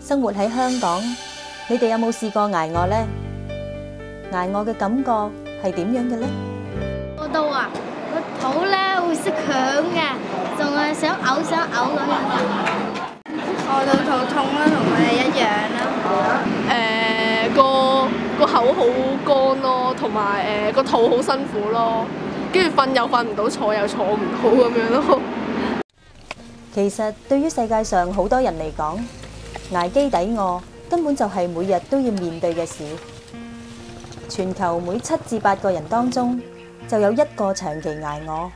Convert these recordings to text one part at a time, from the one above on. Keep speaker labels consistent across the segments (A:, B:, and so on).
A: 生活喺香港，你哋有冇試過捱餓呢？捱餓嘅感覺係點樣嘅呢？
B: 餓到啊，個肚咧會識響嘅，仲係想嘔咁樣㗎。餓到肚痛啦，同佢哋一樣啦。
C: 個口好乾咯，同埋個肚好辛苦咯，跟住瞓又瞓唔到，坐又坐唔到咁樣咯。
A: 其實對於世界上好多人嚟講，捱飢抵餓根本就係每日都要面對嘅事。全球每7至8個人當中就有1個長期捱餓，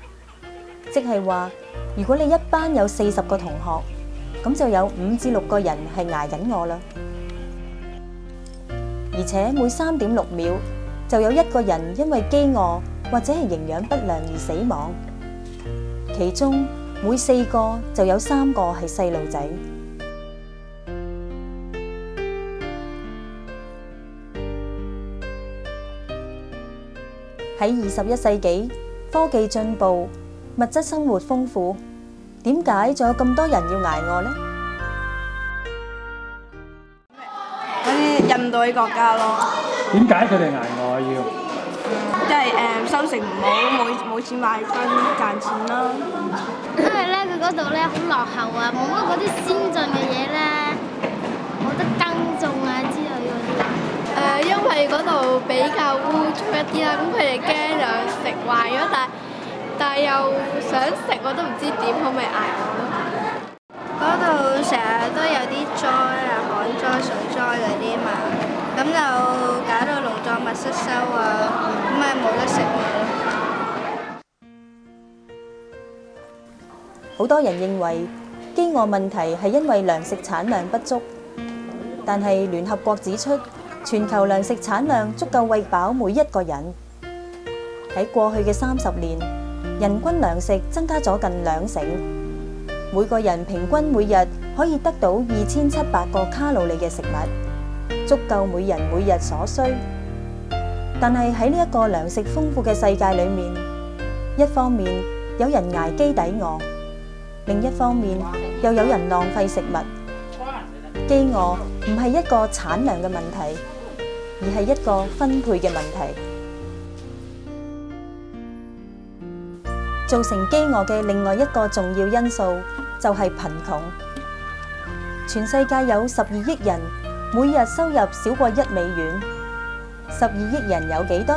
A: 即係話如果你一班有40個同學，咁就有5至6個人係捱緊餓啦。而且每3.6秒就有1個人因為飢餓或者係營養不良而死亡，其中每4個就有3個係細路仔。喺21世紀，科技進步，物質生活豐富，點解仲有咁多人要捱餓呢？
D: 嗰啲印度啲國家咯。
E: 點解佢哋捱餓要？
D: 即係收成唔好，冇錢買分賺錢咯。
B: 因為咧佢嗰度咧好落後啊，冇乜嗰啲先進嘅嘢咧，冇得耕種啊之類嗰啲。
C: 因為嗰度比較污糟一啲啦，咁佢哋驚就食壞咗，但係又想食，我都唔知點，可唔可以捱我咯？
B: 嗰度成日都有啲災啊，旱災、水災嗰啲嘛，咁就搞到農作物失收啊，咁咪冇得食咯。
A: 好多人認為飢餓問題係因為糧食產量不足，但係聯合國指出，全球糧食產量足夠餵飽每1個人。喺過去嘅30年，人均糧食增加咗近2成，每個人平均每日可以得到2700個卡路里嘅食物，足夠每人每日所需。但係喺呢一個糧食豐富嘅世界裏面，一方面有人捱飢抵餓，另一方面又有人浪費食物。飢餓唔係一個產量嘅問題，而係一個分配嘅問題。造成飢餓嘅另外一個重要因素就係貧窮。全世界有12億人，每日收入少過1美元。12億人有幾多？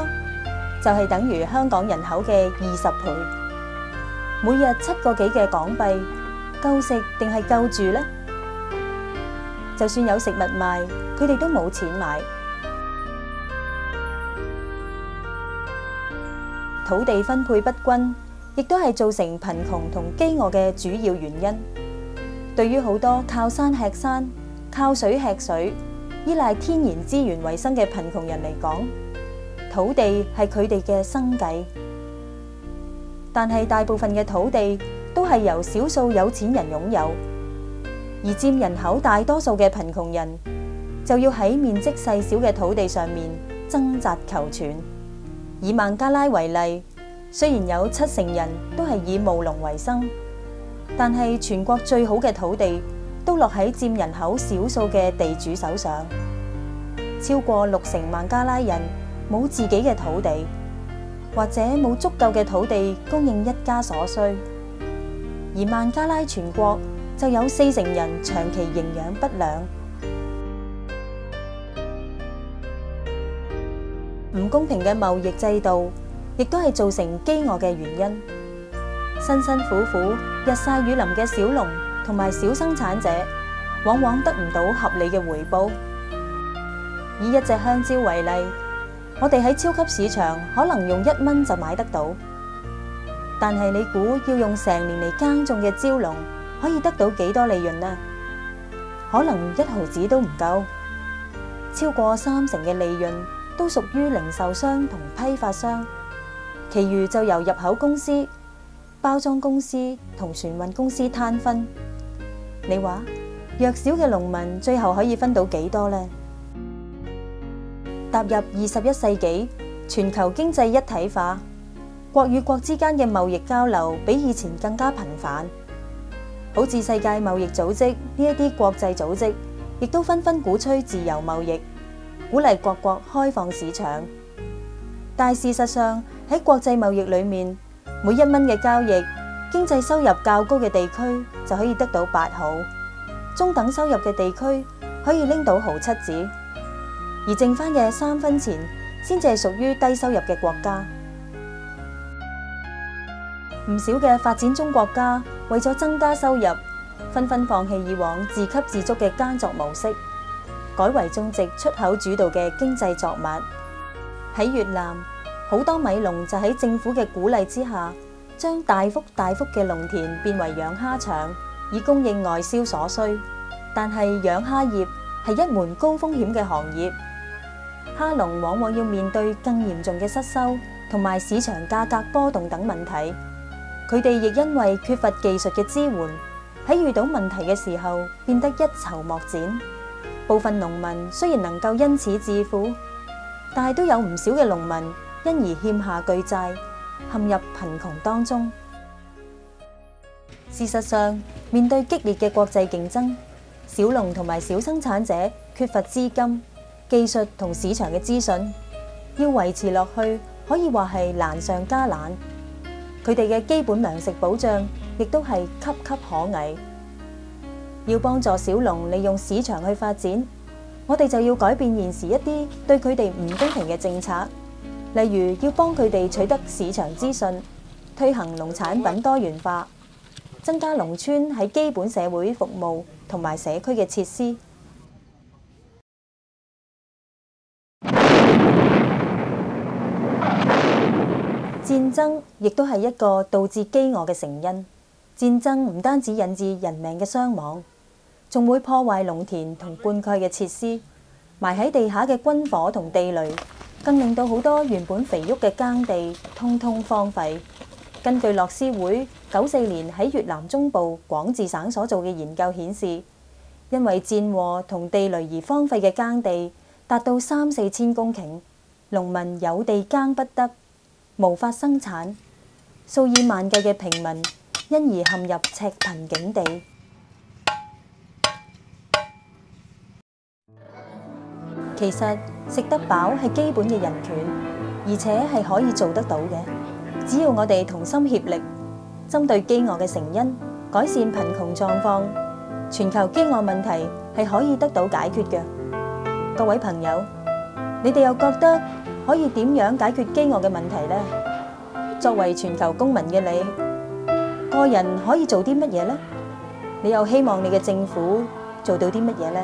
A: 就係等於香港人口嘅20倍。每日7個幾嘅港幣，夠食定係夠住呢？就算有食物賣，佢哋都冇錢買。土地分配不均，亦都係造成貧窮同飢餓嘅主要原因。對於好多靠山吃山、靠水吃水、依賴天然資源為生嘅貧窮人嚟講，土地係佢哋嘅生計。但係大部分嘅土地都係由少數有錢人擁有，而佔人口大多數嘅貧窮人就要喺面積細小嘅土地上面掙扎求存。以孟加拉為例，雖然有70%人都係以務農為生，但係全國最好嘅土地都落喺佔人口少數嘅地主手上。超過60%孟加拉人冇自己嘅土地，或者冇足夠嘅土地供應一家所需。而孟加拉全國就有40%人長期營養不良。唔公平嘅貿易制度，亦都係造成飢餓嘅原因。辛辛苦苦日曬雨淋嘅小農同埋小生產者，往往得唔到合理嘅回報。以一隻香蕉為例，我哋喺超級市場可能用1蚊就買得到，但係你估要用成年嚟耕種嘅蕉農可以得到幾多利潤呢？可能1毫子都唔夠。超過30%嘅利潤都屬於零售商同批發商，其餘就由入口公司、包裝公司同船運公司攤分。你話弱小嘅農民最後可以分到幾多呢？踏入21世紀，全球經濟一體化，國與國之間嘅貿易交流比以前更加頻繁。好似世界貿易組織呢一啲國際組織，亦都紛紛鼓吹自由貿易，鼓勵各國開放市場。但事實上喺國際貿易裏面，每1蚊嘅交易，經濟收入較高嘅地區就可以得到8毫，中等收入嘅地區可以拎到毫7子，而剩翻嘅3分錢先至係屬於低收入嘅國家。唔少嘅發展中國家為咗增加收入，紛紛放棄以往自給自足嘅耕作模式，改為種植出口主導嘅經濟作物。喺越南，好多米農就喺政府嘅鼓勵之下，將大幅嘅農田變為養蝦場，以供應外銷所需。但係養蝦業係一門高風險嘅行業，蝦農往往要面對更嚴重嘅失收同埋市場價格波動等問題。佢哋亦因為缺乏技術嘅支援，喺遇到問題嘅時候變得一籌莫展。部分農民雖然能夠因此致富，但係都有唔少嘅農民因而欠下巨債，陷入貧窮當中。事實上，面對激烈嘅國際競爭，小農同埋小生產者缺乏資金、技術同市場嘅資訊，要維持落去可以話係難上加難。佢哋嘅基本糧食保障亦都係岌岌可危。要幫助小農利用市場去發展，我哋就要改變現時一啲對佢哋唔公平嘅政策，例如要幫佢哋取得市場資訊，推行農產品多元化，增加農村喺基本社會服務同埋社區嘅設施。戰爭亦都係一個導致飢餓嘅成因。戰爭唔單止引致人命嘅傷亡，仲會破壞農田同灌溉嘅設施，埋喺地下嘅軍火同地雷，更令到好多原本肥沃嘅耕地通通荒廢。根據樂施會94年喺越南中部廣治省所做嘅研究顯示，因為戰禍同地雷而荒廢嘅耕地達到3、4千公頃，農民有地耕不得，無法生產，數以萬計嘅平民因而陷入赤貧境地。其實食得飽係基本嘅人權，而且係可以做得到嘅。只要我哋同心協力，針對飢餓嘅成因，改善貧窮狀況，全球飢餓問題係可以得到解決嘅。各位朋友，你哋又覺得可以點樣解決飢餓嘅問題呢？作為全球公民嘅你，個人可以做啲乜嘢呢？你又希望你嘅政府做到啲乜嘢呢？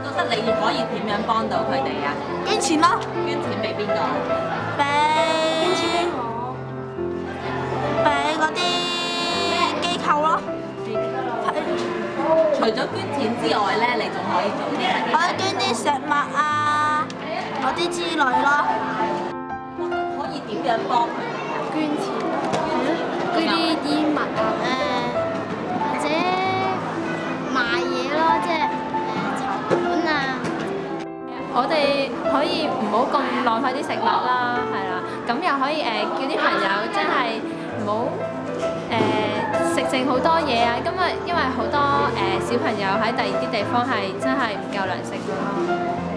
F: 覺得你可以點樣幫到佢哋啊？
D: 捐錢咯，
F: 捐錢俾邊個？
D: 捐錢俾我，俾嗰啲機構咯。
F: 除咗捐錢之外咧，你仲可以做啲乜嘢？
D: 可以捐啲食物啊，嗰啲之類咯。
F: 可以點樣幫佢哋啊？
C: 捐錢，捐啲衣物啊，或者賣嘢咯，即係籌款啊。
G: 我哋可以唔好咁浪費啲食物啦，係啦，咁又可以叫啲朋友真係唔好食剩好多嘢啊，因為好多小朋友喺第二啲地方係真係唔夠糧食㗎咯。